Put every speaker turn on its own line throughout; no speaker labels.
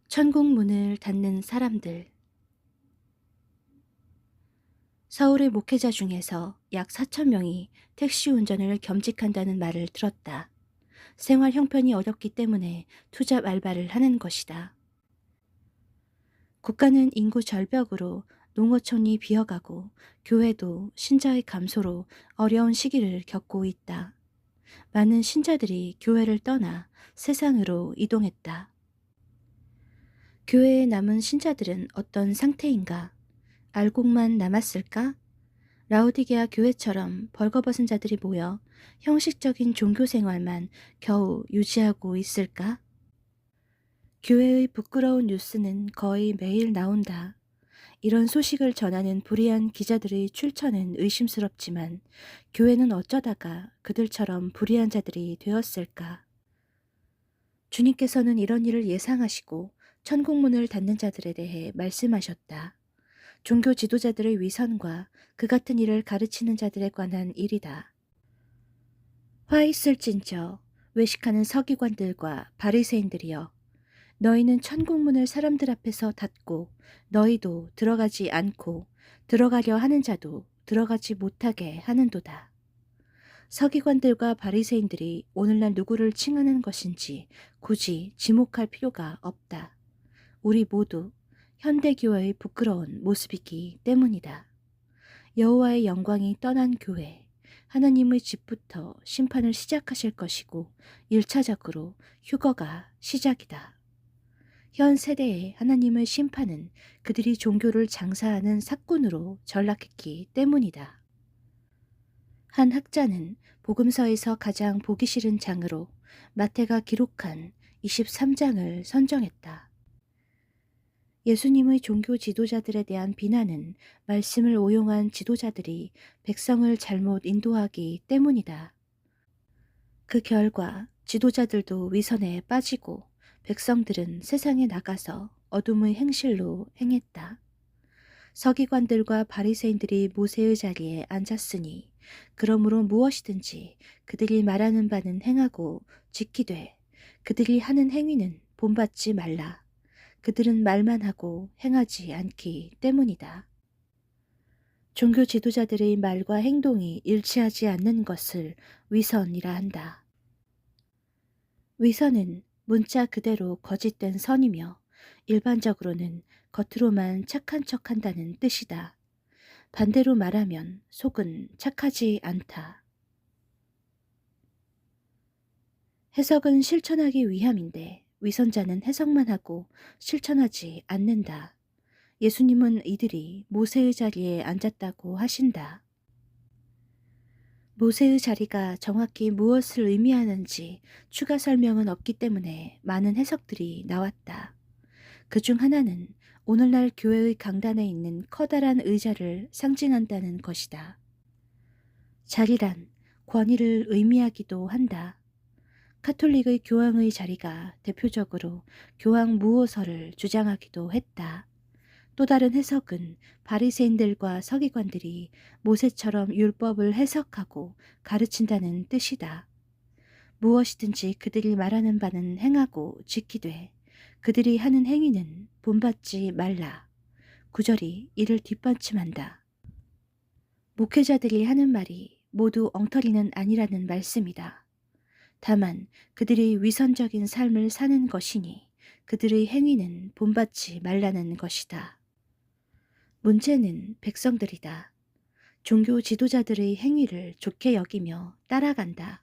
천국 문을 닫는 사람들. 서울의 목회자 중에서 약 4천 명이 택시 운전을 겸직한다는 말을 들었다. 생활 형편이 어렵기 때문에 투잡 알바를 하는 것이다. 국가는 인구 절벽으로 농어촌이 비어가고 교회도 신자의 감소로 어려운 시기를 겪고 있다. 많은 신자들이 교회를 떠나 세상으로 이동했다. 교회에 남은 신자들은 어떤 상태인가? 알곡만 남았을까? 라우디게아 교회처럼 벌거벗은 자들이 모여 형식적인 종교 생활만 겨우 유지하고 있을까? 교회의 부끄러운 뉴스는 거의 매일 나온다. 이런 소식을 전하는 불의한 기자들의 출처는 의심스럽지만 교회는 어쩌다가 그들처럼 불의한 자들이 되었을까? 주님께서는 이런 일을 예상하시고 천국문을 닫는 자들에 대해 말씀하셨다. 종교 지도자들의 위선과 그 같은 일을 가르치는 자들에 관한 일이다. 화 있을진저 외식하는 서기관들과 바리새인들이여, 너희는 천국문을 사람들 앞에서 닫고 너희도 들어가지 않고 들어가려 하는 자도 들어가지 못하게 하는도다. 서기관들과 바리새인들이 오늘날 누구를 칭하는 것인지 굳이 지목할 필요가 없다. 우리 모두 현대교회의 부끄러운 모습이기 때문이다. 여호와의 영광이 떠난 교회, 하나님의 집부터 심판을 시작하실 것이고 1차적으로 휴거가 시작이다. 현 세대의 하나님의 심판은 그들이 종교를 장사하는 사꾼으로 전락했기 때문이다. 한 학자는 복음서에서 가장 보기 싫은 장으로 마태가 기록한 23장을 선정했다. 예수님의 종교 지도자들에 대한 비난은 말씀을 오용한 지도자들이 백성을 잘못 인도하기 때문이다. 그 결과 지도자들도 위선에 빠지고 백성들은 세상에 나가서 어둠의 행실로 행했다. 서기관들과 바리새인들이 모세의 자리에 앉았으니 그러므로 무엇이든지 그들이 말하는 바는 행하고 지키되 그들이 하는 행위는 본받지 말라. 그들은 말만 하고 행하지 않기 때문이다. 종교 지도자들의 말과 행동이 일치하지 않는 것을 위선이라 한다. 위선은 문자 그대로 거짓된 선이며 일반적으로는 겉으로만 착한 척한다는 뜻이다. 반대로 말하면 속은 착하지 않다. 해석은 실천하기 위함인데 위선자는 해석만 하고 실천하지 않는다. 예수님은 이들이 모세의 자리에 앉았다고 하신다. 모세의 자리가 정확히 무엇을 의미하는지 추가 설명은 없기 때문에 많은 해석들이 나왔다. 그중 하나는 오늘날 교회의 강단에 있는 커다란 의자를 상징한다는 것이다. 자리란 권위를 의미하기도 한다. 카톨릭의 교황의 자리가 대표적으로 교황 무호서를 주장하기도 했다. 또 다른 해석은 바리새인들과 서기관들이 모세처럼 율법을 해석하고 가르친다는 뜻이다. 무엇이든지 그들이 말하는 바는 행하고 지키되 그들이 하는 행위는 본받지 말라. 구절이 이를 뒷받침한다. 목회자들이 하는 말이 모두 엉터리는 아니라는 말씀이다. 다만 그들이 위선적인 삶을 사는 것이니 그들의 행위는 본받지 말라는 것이다. 문제는 백성들이다. 종교 지도자들의 행위를 좋게 여기며 따라간다.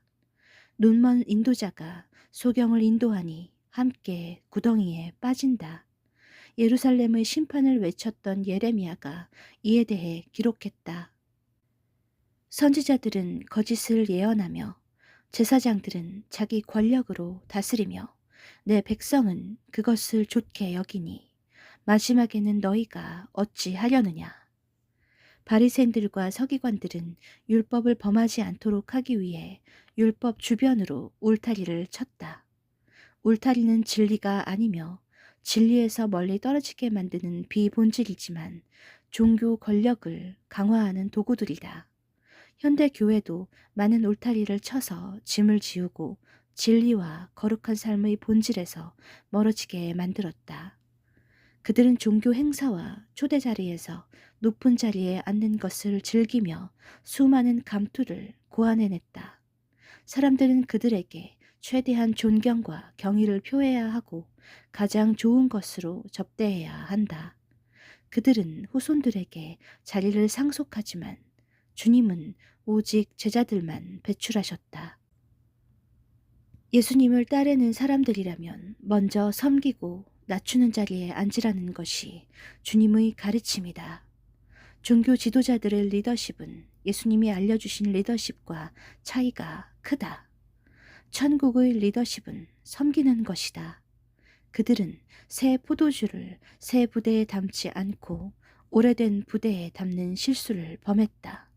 눈먼 인도자가 소경을 인도하니 함께 구덩이에 빠진다. 예루살렘의 심판을 외쳤던 예레미야가 이에 대해 기록했다. 선지자들은 거짓을 예언하며 제사장들은 자기 권력으로 다스리며 내 백성은 그것을 좋게 여기니 마지막에는 너희가 어찌하려느냐. 바리새인들과 서기관들은 율법을 범하지 않도록 하기 위해 율법 주변으로 울타리를 쳤다. 울타리는 진리가 아니며 진리에서 멀리 떨어지게 만드는 비본질이지만 종교 권력을 강화하는 도구들이다. 현대 교회도 많은 울타리를 쳐서 짐을 지우고 진리와 거룩한 삶의 본질에서 멀어지게 만들었다. 그들은 종교 행사와 초대 자리에서 높은 자리에 앉는 것을 즐기며 수많은 감투를 고안해냈다. 사람들은 그들에게 최대한 존경과 경의를 표해야 하고 가장 좋은 것으로 접대해야 한다. 그들은 후손들에게 자리를 상속하지만 주님은 오직 제자들만 배출하셨다. 예수님을 따르는 사람들이라면 먼저 섬기고 낮추는 자리에 앉으라는 것이 주님의 가르침이다. 종교 지도자들의 리더십은 예수님이 알려주신 리더십과 차이가 크다. 천국의 리더십은 섬기는 것이다. 그들은 새 포도주를 새 부대에 담지 않고 오래된 부대에 담는 실수를 범했다.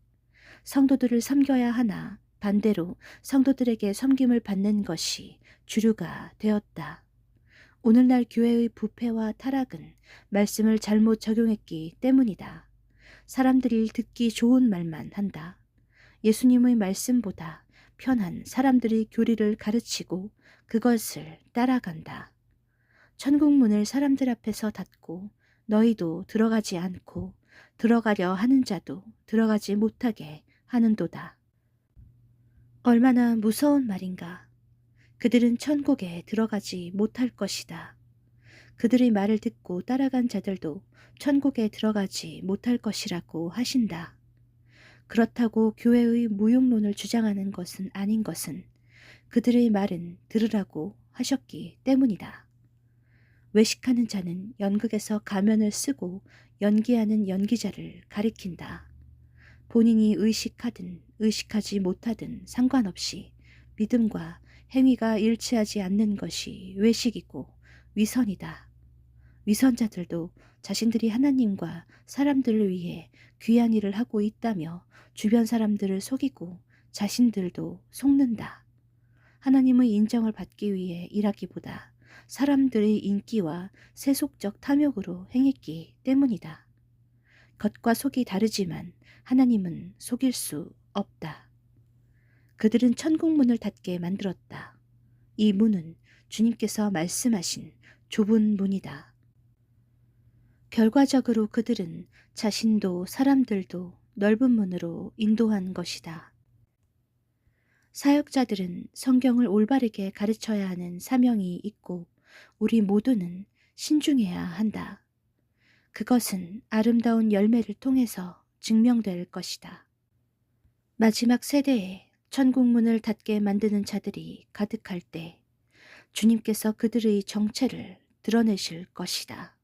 성도들을 섬겨야 하나 반대로 성도들에게 섬김을 받는 것이 주류가 되었다. 오늘날 교회의 부패와 타락은 말씀을 잘못 적용했기 때문이다. 사람들이 듣기 좋은 말만 한다. 예수님의 말씀보다 편한 사람들이 교리를 가르치고 그것을 따라간다. 천국 문을 사람들 앞에서 닫고 너희도 들어가지 않고 들어가려 하는 자도 들어가지 못하게 하는도다. 얼마나 무서운 말인가. 그들은 천국에 들어가지 못할 것이다. 그들의 말을 듣고 따라간 자들도 천국에 들어가지 못할 것이라고 하신다. 그렇다고 교회의 무용론을 주장하는 것은 아닌 것은 그들의 말은 들으라고 하셨기 때문이다. 외식하는 자는 연극에서 가면을 쓰고 연기하는 연기자를 가리킨다. 본인이 의식하든 의식하지 못하든 상관없이 믿음과 행위가 일치하지 않는 것이 외식이고 위선이다. 위선자들도 자신들이 하나님과 사람들을 위해 귀한 일을 하고 있다며 주변 사람들을 속이고 자신들도 속는다. 하나님의 인정을 받기 위해 일하기보다 사람들의 인기와 세속적 탐욕으로 행했기 때문이다. 겉과 속이 다르지만 하나님은 속일 수 없다. 그들은 천국 문을 닫게 만들었다. 이 문은 주님께서 말씀하신 좁은 문이다. 결과적으로 그들은 자신도 사람들도 넓은 문으로 인도한 것이다. 사역자들은 성경을 올바르게 가르쳐야 하는 사명이 있고 우리 모두는 신중해야 한다. 그것은 아름다운 열매를 통해서 증명될 것이다. 마지막 세대에 천국 문을 닫게 만드는 자들이 가득할 때 주님께서 그들의 정체를 드러내실 것이다.